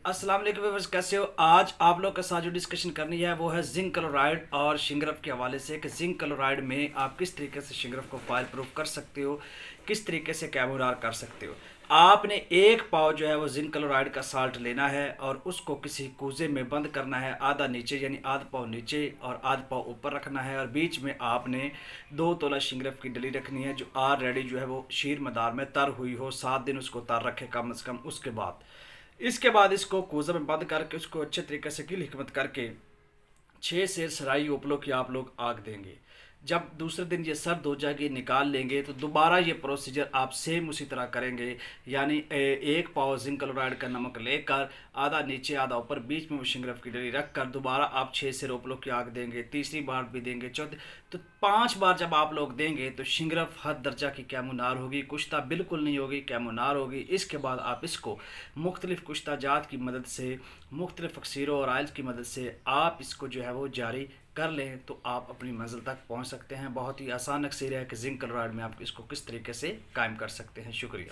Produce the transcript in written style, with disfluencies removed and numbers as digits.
अस्सलाम वालेकुम व्यूअर्स, कैसे हो। आज आप लोग के साथ जो डिस्कशन करनी है वो है जिंक क्लोराइड और शिंगरफ के हवाले से कि जिंक क्लोराइड में आप किस तरीके से शिंगरफ को फायर प्रूफ कर सकते हो, किस तरीके से कैमोनार कर सकते हो। आपने एक पाव जो है वो जिंक क्लोराइड का साल्ट लेना है और उसको किसी कूजे में बंद करना है, आधा नीचे यानी आधा पाव नीचे और आधा पाव ऊपर रखना है, और बीच में आपने 2 तोला शिंगरफ की डली रखनी है जो ऑलरेडी जो है वो शीर मदार में तर हुई हो, 7 दिन उसको तर रखे कम से कम। इसके बाद इसको कूज़ा में बंद करके उसको अच्छे तरीके से गिल हिकमत करके 6 से सराई उपलों की आप लोग आग देंगे। जब दूसरे दिन ये सर्द हो जाएगी निकाल लेंगे तो दोबारा ये प्रोसीजर आप सेम उसी तरह करेंगे, यानी एक पाव जिंक क्लोराइड का नमक लेकर आधा नीचे आधा ऊपर बीच में वो शिंगरफ की डली रख कर दोबारा आप 6 से रोपलों की आग देंगे, तीसरी बार भी देंगे, चौथी, तो 5 बार जब आप लोग देंगे तो शिंगरफ हद दर्जा की कैमोनार होगी, कुश्ता बिल्कुल नहीं होगी, कैमोनार होगी। इसके बाद आप इसको मुख्तलिफ कुश्ता जात की मदद से, मुख्तलिफ अक्सीरों और आयल्स की मदद से आप इसको जो है वो जारी कर लें तो आप अपनी मंजिल तक पहुंच सकते हैं। बहुत ही आसान अक्सीर है कि जिंक क्लोराइड में आप इसको किस तरीके से कायम कर सकते हैं। शुक्रिया।